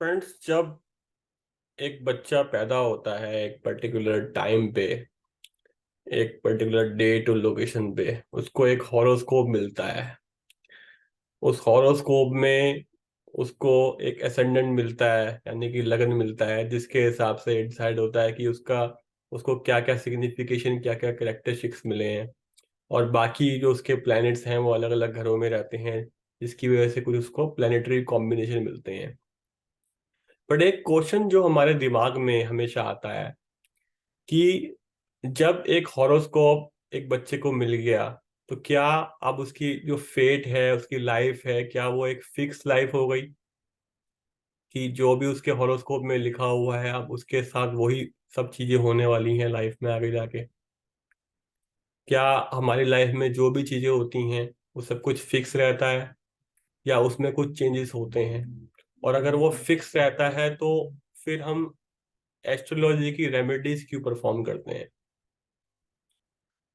Friends, जब एक बच्चा पैदा होता है एक पर्टिकुलर टाइम पे, एक पर्टिकुलर डेट और लोकेशन पे उसको एक हॉरोस्कोप मिलता है। उस हॉरोस्कोप में उसको एक असेंडेंट मिलता है, यानी कि लगन मिलता है, जिसके हिसाब से डिसाइड होता है कि उसका उसको क्या क्या सिग्निफिकेशन, क्या क्या करेक्टरिस्टिक्स मिले हैं। और बाकी जो उसके प्लैनेट्स हैं वो अलग अलग घरों में रहते हैं, जिसकी वजह से कुछ उसको प्लानिटरी कॉम्बिनेशन मिलते हैं। बट एक क्वेश्चन जो हमारे दिमाग में हमेशा आता है कि जब एक हॉरोस्कोप एक बच्चे को मिल गया, तो क्या अब उसकी जो फेट है, उसकी लाइफ है, क्या वो एक फिक्स लाइफ हो गई कि जो भी उसके हॉरोस्कोप में लिखा हुआ है अब उसके साथ वही सब चीजें होने वाली हैं लाइफ में आगे जाके? क्या हमारी लाइफ में जो भी चीजें होती हैं वो सब कुछ फिक्स रहता है, या उसमें कुछ चेंजेस होते हैं? और अगर वो फिक्स रहता है तो फिर हम एस्ट्रोलॉजी की रेमेडीज क्यों परफॉर्म करते हैं?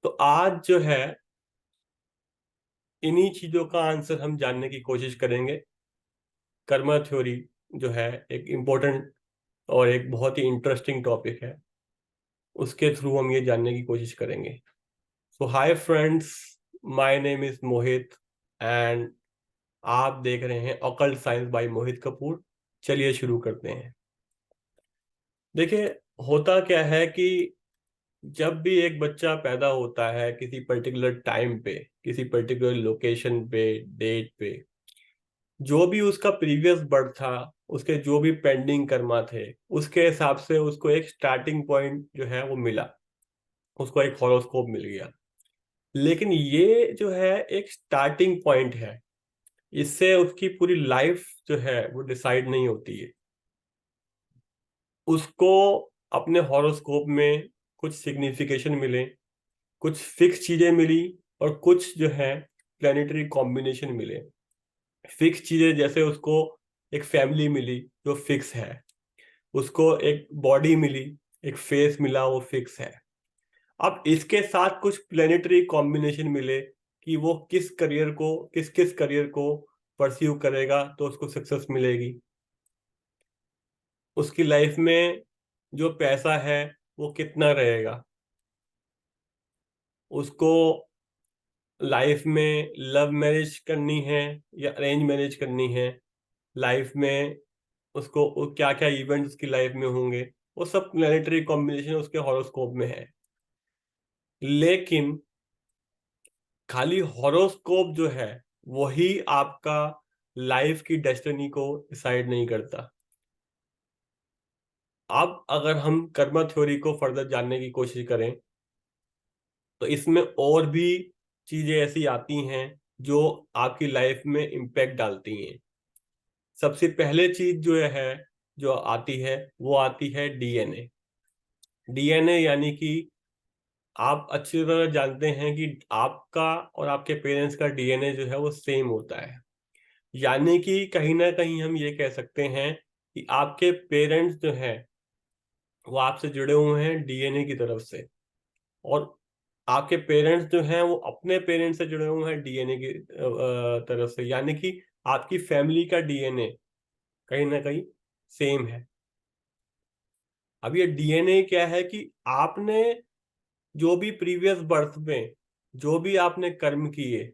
तो आज जो है इन्हीं चीजों का आंसर हम जानने की कोशिश करेंगे। कर्मा थ्योरी जो है एक इम्पोर्टेंट और एक बहुत ही इंटरेस्टिंग टॉपिक है, उसके थ्रू हम ये जानने की कोशिश करेंगे। So hi friends, my name is Mohit and आप देख रहे हैं occult science by Mohit Kapoor. चलिए शुरू करते हैं। देखिए, होता क्या है कि जब भी एक बच्चा पैदा होता है किसी पर्टिकुलर टाइम पे, किसी पर्टिकुलर लोकेशन पे, डेट पे, जो भी उसका प्रीवियस बर्थ था, उसके जो भी पेंडिंग कर्मा थे, उसके हिसाब से उसको एक स्टार्टिंग पॉइंट जो है वो मिला, उसको एक हॉरोस्कोप मिल गया। लेकिन ये जो है एक स्टार्टिंग पॉइंट है, इससे उसकी पूरी लाइफ जो है वो डिसाइड नहीं होती है। उसको अपने हॉरोस्कोप में कुछ सिग्निफिकेशन मिले, कुछ फिक्स चीजें मिली, और कुछ जो है प्लानिटरी कॉम्बिनेशन मिले। फिक्स चीजें जैसे उसको एक फैमिली मिली जो फिक्स है, उसको एक बॉडी मिली, एक फेस मिला, वो फिक्स है। अब इसके साथ कुछ प्लेनेटरी कॉम्बिनेशन मिले कि वो किस किस करियर को परस्यू करेगा तो उसको सक्सेस मिलेगी। उसकी लाइफ में जो पैसा है वो कितना रहेगा, उसको लाइफ में लव मैरिज करनी है या अरेंज मैरिज करनी है, लाइफ में उसको क्या क्या इवेंट्स उसकी लाइफ में होंगे, वो सब प्लेनेटरी कॉम्बिनेशन उसके हॉरोस्कोप में है। लेकिन खाली हॉरोस्कोप जो है वही आपका लाइफ की डेस्टिनी को डिसाइड नहीं करता। अब अगर हम कर्मा थ्योरी को फर्दर जानने की कोशिश करें तो इसमें और भी चीजें ऐसी आती हैं जो आपकी लाइफ में इम्पैक्ट डालती हैं। सबसे पहले चीज जो है, जो आती है, वो आती है डीएनए। डीएनए यानी कि आप अच्छी तरह जानते हैं कि आपका और आपके पेरेंट्स का डीएनए जो है वो सेम होता है। यानी कि कहीं ना कहीं हम ये कह सकते हैं कि आपके पेरेंट्स जो हैं वो आपसे जुड़े हुए हैं डीएनए की तरफ से, और आपके पेरेंट्स जो हैं वो अपने पेरेंट्स से जुड़े हुए हैं डीएनए की तरफ से। यानी कि आपकी फैमिली का डीएनए कहीं ना कहीं सेम है। अब ये डीएनए क्या है कि आपने जो भी प्रीवियस बर्थ में जो भी आपने कर्म किए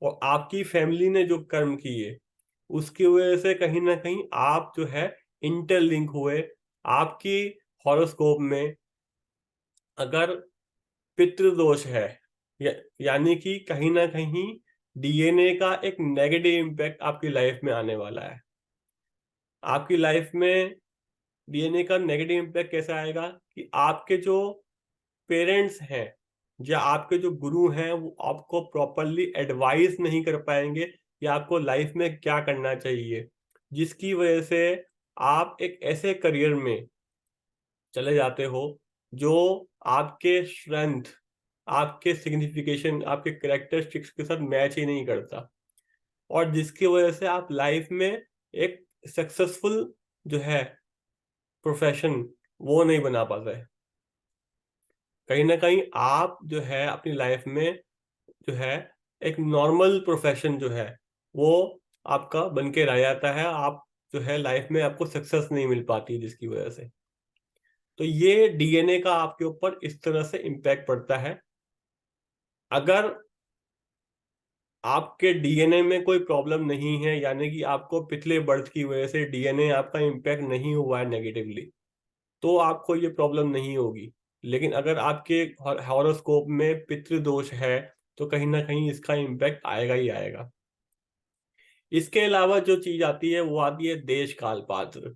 और आपकी फैमिली ने जो कर्म किए, उसकी वजह से कहीं ना कहीं आप जो है इंटरलिंक हुए। आपकी हॉरोस्कोप में अगर पितृदोष है, यानी कि कहीं ना कहीं डीएनए का एक नेगेटिव इम्पैक्ट आपकी लाइफ में आने वाला है। आपकी लाइफ में डीएनए का नेगेटिव इम्पैक्ट कैसे आएगा कि आपके जो पेरेंट्स हैं या आपके जो गुरु हैं वो आपको प्रॉपरली एडवाइस नहीं कर पाएंगे कि आपको लाइफ में क्या करना चाहिए, जिसकी वजह से आप एक ऐसे करियर में चले जाते हो जो आपके स्ट्रेंथ, आपके सिग्निफिकेशन, आपके कैरेक्टरिस्टिक्स के साथ मैच ही नहीं करता, और जिसकी वजह से आप लाइफ में एक सक्सेसफुल जो है प्रोफेशन वो नहीं बना पाते। कहीं ना कहीं आप जो है अपनी लाइफ में जो है एक नॉर्मल प्रोफेशन जो है वो आपका बन के रह जाता है। आप जो है लाइफ में आपको सक्सेस नहीं मिल पाती जिसकी वजह से। तो ये डीएनए का आपके ऊपर इस तरह से इम्पैक्ट पड़ता है। अगर आपके डीएनए में कोई प्रॉब्लम नहीं है, यानी कि आपको पिछले बर्थ की वजह से डीएनए आपका इम्पैक्ट नहीं हुआ है नेगेटिवली, तो आपको ये प्रॉब्लम नहीं होगी। लेकिन अगर आपके हॉरोस्कोप में पितृदोष है तो कहीं ना कहीं इसका इम्पैक्ट आएगा ही आएगा। इसके अलावा जो चीज आती है वो आती है देश काल पात्र।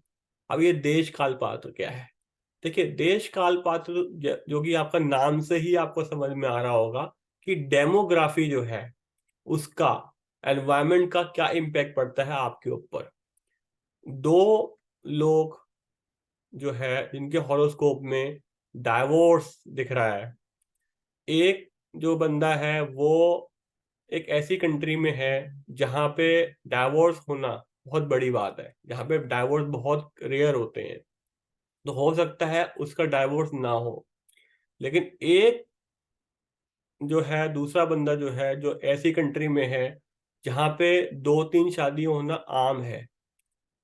अब ये देश काल पात्र क्या है? देखिए, देश काल पात्र जो कि आपका नाम से ही आपको समझ में आ रहा होगा कि डेमोग्राफी जो है उसका, एनवायरनमेंट का क्या इम्पैक्ट पड़ता है आपके ऊपर। दो लोग जो है जिनके हॉरोस्कोप में डाइवोर्स दिख रहा है, एक जो बंदा है वो एक ऐसी कंट्री में है जहां पे डाइवोर्स होना बहुत बड़ी बात है, जहां पे डाइवोर्स बहुत रेयर होते हैं, तो हो सकता है उसका डाइवोर्स ना हो। लेकिन एक जो है दूसरा बंदा जो है जो ऐसी कंट्री में है जहां पे 2-3 शादियां होना आम है,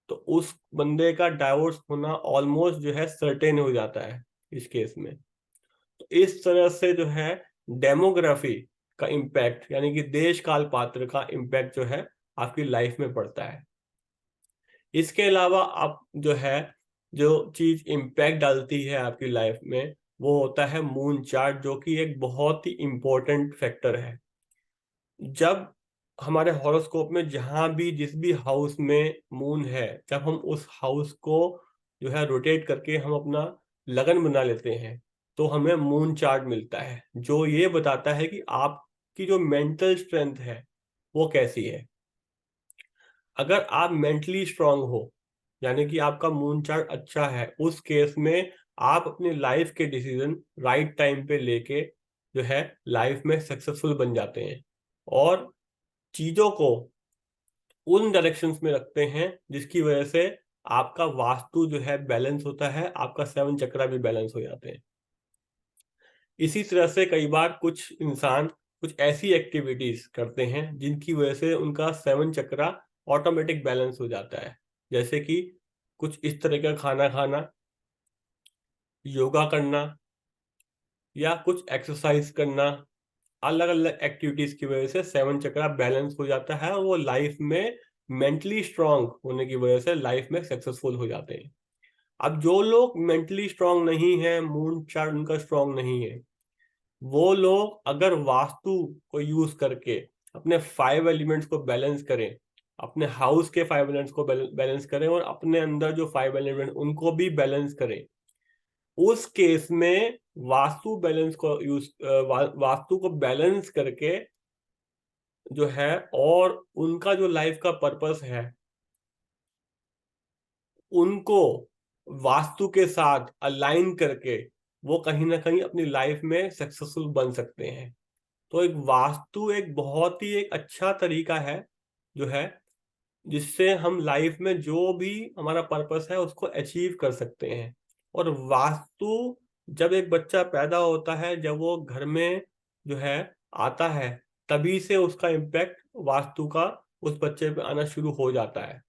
तो उस बंदे का डाइवोर्स होना ऑलमोस्ट जो है सर्टेन हो जाता है इस केस में। तो इस तरह से जो है डेमोग्राफी का इम्पैक्ट, यानी कि देश काल पात्र का इम्पैक्ट जो है आपकी लाइफ में पड़ता है। इसके अलावा आप जो है जो चीज इम्पैक्ट डालती है आपकी लाइफ में वो होता है मून चार्ट, जो कि एक बहुत ही इम्पोर्टेंट फैक्टर है। जब हमारे हॉरोस्कोप में जहां भी जिस भी हाउस में मून है, जब हम उस हाउस को जो है रोटेट करके हम अपना लगन बना लेते हैं, तो हमें मून चार्ट मिलता है जो ये बताता है कि आपकी जो मेंटल स्ट्रेंथ है वो कैसी है। अगर आप मेंटली स्ट्रांग हो, यानी कि आपका मून चार्ट अच्छा है, उस केस में आप अपनी लाइफ के डिसीजन राइट टाइम पे लेके जो है लाइफ में सक्सेसफुल बन जाते हैं और चीजों को उन डायरेक्शंस में रखते हैं जिसकी वजह से आपका वास्तु जो है बैलेंस होता है, आपका 7 चक्रा भी बैलेंस हो जाते हैं। इसी तरह से कई बार कुछ इंसान कुछ ऐसी एक्टिविटीज करते हैं जिनकी वजह से उनका 7 चक्रा ऑटोमेटिक बैलेंस हो जाता है, जैसे कि कुछ इस तरह का खाना खाना, योगा करना, या कुछ एक्सरसाइज करना। अलग अलग एक्टिविटीज की वजह से 7 चक्रा बैलेंस हो जाता है और वो लाइफ में मेंटली स्ट्रांग होने की वजह से लाइफ में सक्सेसफुल हो जाते हैं। अब जो लोग मेंटली स्ट्रांग नहीं है, मून चार्ट उनका स्ट्रांग नहीं है, वो लोग अगर वास्तु को यूज करके अपने 5 एलिमेंट्स को बैलेंस करें, अपने हाउस के 5 एलिमेंट्स को बैलेंस करें और अपने अंदर जो 5 एलिमेंट उनको भी बैलेंस करें, उस केस में वास्तु बैलेंस को यूज वास्तु को बैलेंस करके जो है और उनका जो लाइफ का पर्पस है उनको वास्तु के साथ अलाइन करके वो कहीं ना कहीं अपनी लाइफ में सक्सेसफुल बन सकते हैं। तो एक वास्तु एक बहुत ही एक अच्छा तरीका है जो है जिससे हम लाइफ में जो भी हमारा पर्पस है उसको अचीव कर सकते हैं। और वास्तु, जब एक बच्चा पैदा होता है, जब वो घर में जो है आता है, तभी से उसका इम्पैक्ट वास्तु का उस बच्चे पे आना शुरू हो जाता है।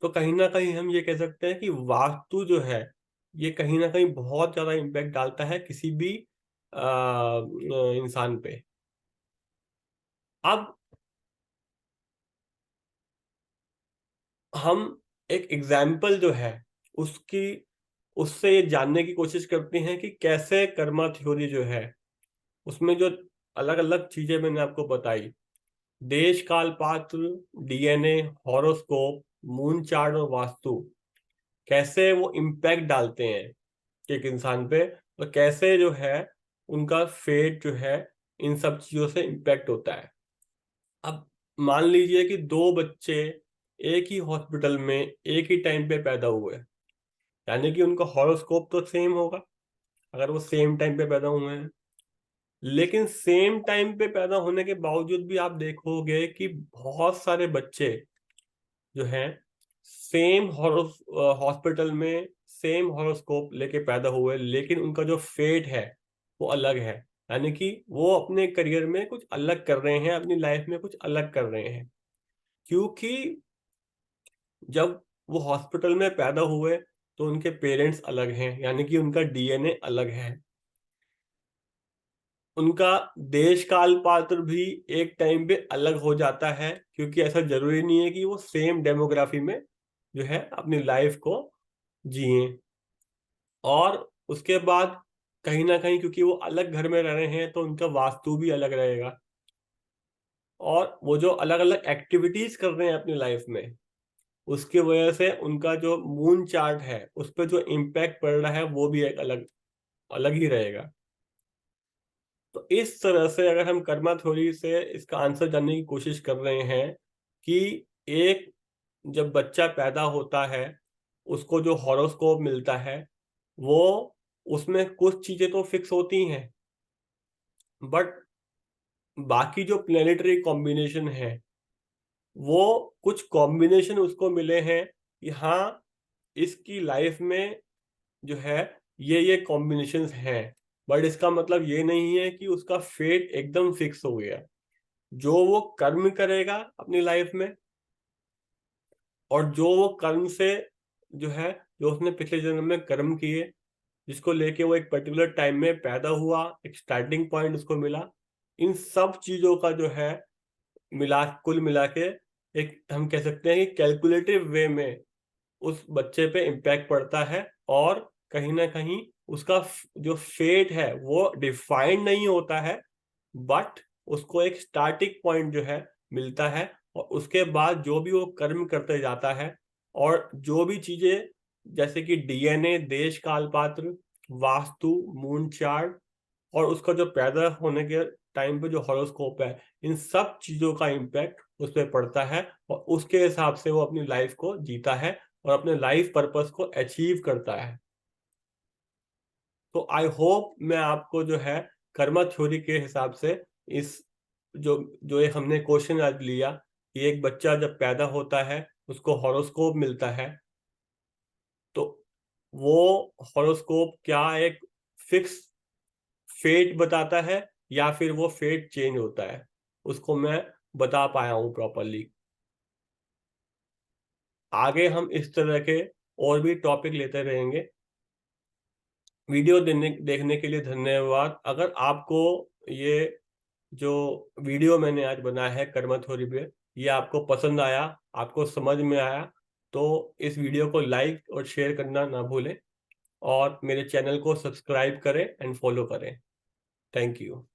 तो कहीं ना कहीं हम ये कह सकते हैं कि वास्तु जो है ये कहीं ना कहीं बहुत ज्यादा इम्पैक्ट डालता है किसी भी इंसान पे। अब हम एक एग्जाम्पल जो है उसकी उससे ये जानने की कोशिश करते हैं कि कैसे कर्मा थ्योरी जो है उसमें जो अलग अलग चीजें मैंने आपको बताई, देश काल पात्र, डीएनए, हॉरोस्कोप, मून चार्ट और वास्तु, कैसे वो इम्पैक्ट डालते हैं एक इंसान पे, और कैसे जो है उनका फेट जो है इन सब चीजों से इम्पैक्ट होता है। अब मान लीजिए कि दो बच्चे एक ही हॉस्पिटल में एक ही टाइम पे पैदा हुए, यानी कि उनका हॉरोस्कोप तो सेम होगा अगर वो सेम टाइम पे पैदा हुए हैं। लेकिन सेम टाइम पे पैदा होने के बावजूद भी आप देखोगे कि बहुत सारे बच्चे जो हैं सेम हॉस्पिटल में सेम हॉरोस्कोप लेके पैदा हुए, लेकिन उनका जो फेट है वो अलग है। यानी कि वो अपने करियर में कुछ अलग कर रहे हैं, अपनी लाइफ में कुछ अलग कर रहे हैं, क्योंकि जब वो हॉस्पिटल में पैदा हुए तो उनके पेरेंट्स अलग हैं, यानी कि उनका डीएनए अलग है। उनका देश काल पात्र भी एक टाइम पे अलग हो जाता है, क्योंकि ऐसा जरूरी नहीं है कि वो सेम डेमोग्राफी में जो है अपनी लाइफ को जिए। और उसके बाद कहीं ना कहीं क्योंकि वो अलग घर में रह रहे हैं तो उनका वास्तु भी अलग रहेगा, और वो जो अलग अलग एक्टिविटीज कर रहे हैं अपनी लाइफ में, उसकी वजह से उनका जो मून चार्ट है उस पर जो इम्पैक्ट पड़ रहा है वो भी एक अलग अलग ही रहेगा। तो इस तरह से अगर हम कर्मा थ्योरी से इसका आंसर जानने की कोशिश कर रहे हैं कि एक जब बच्चा पैदा होता है उसको जो हॉरोस्कोप मिलता है वो उसमें कुछ चीजें तो फिक्स होती हैं, बट बाकी जो प्लेनेटरी कॉम्बिनेशन है वो कुछ कॉम्बिनेशन उसको मिले हैं कि हाँ इसकी लाइफ में जो है ये कॉम्बिनेशंस हैं। बट इसका मतलब ये नहीं है कि उसका फेट एकदम फिक्स हो गया। जो वो कर्म करेगा अपनी लाइफ में, और जो वो कर्म से जो है, जो उसने पिछले जन्म में कर्म किए, जिसको लेके वो एक पर्टिकुलर टाइम में पैदा हुआ, एक स्टार्टिंग पॉइंट उसको मिला, इन सब चीजों का जो है कुल मिला के एक हम कह सकते हैं कि कैलकुलेटिव वे में उस बच्चे पे इम्पैक्ट पड़ता है। और कहीं ना कहीं उसका जो फेट है वो डिफाइंड नहीं होता है, बट उसको एक स्टार्टिंग पॉइंट जो है मिलता है, और उसके बाद जो भी वो कर्म करते जाता है, और जो भी चीजें जैसे कि डीएनए, देश काल पात्र, वास्तु, मून चार्ट, और उसका जो पैदा होने के टाइम पे जो हॉरोस्कोप है, इन सब चीजों का इम्पैक्ट उस पर पड़ता है, और उसके हिसाब से वो अपनी लाइफ को जीता है और अपने लाइफ पर्पस को अचीव करता है। तो आई होप मैं आपको जो है कर्मा थ्योरी के हिसाब से इस जो जो ये हमने क्वेश्चन आज लिया कि एक बच्चा जब पैदा होता है उसको हॉरोस्कोप मिलता है, तो वो हॉरोस्कोप क्या एक फिक्स फेट बताता है या फिर वो फेट चेंज होता है, उसको मैं बता पाया हूँ प्रॉपरली। आगे हम इस तरह के और भी टॉपिक लेते रहेंगे। वीडियो देखने के लिए धन्यवाद। अगर आपको ये जो वीडियो मैंने आज बनाया है कर्मा थ्योरी पे, ये आपको पसंद आया, आपको समझ में आया, तो इस वीडियो को लाइक और शेयर करना ना भूलें, और मेरे चैनल को सब्सक्राइब करें एंड फॉलो करें। Thank you.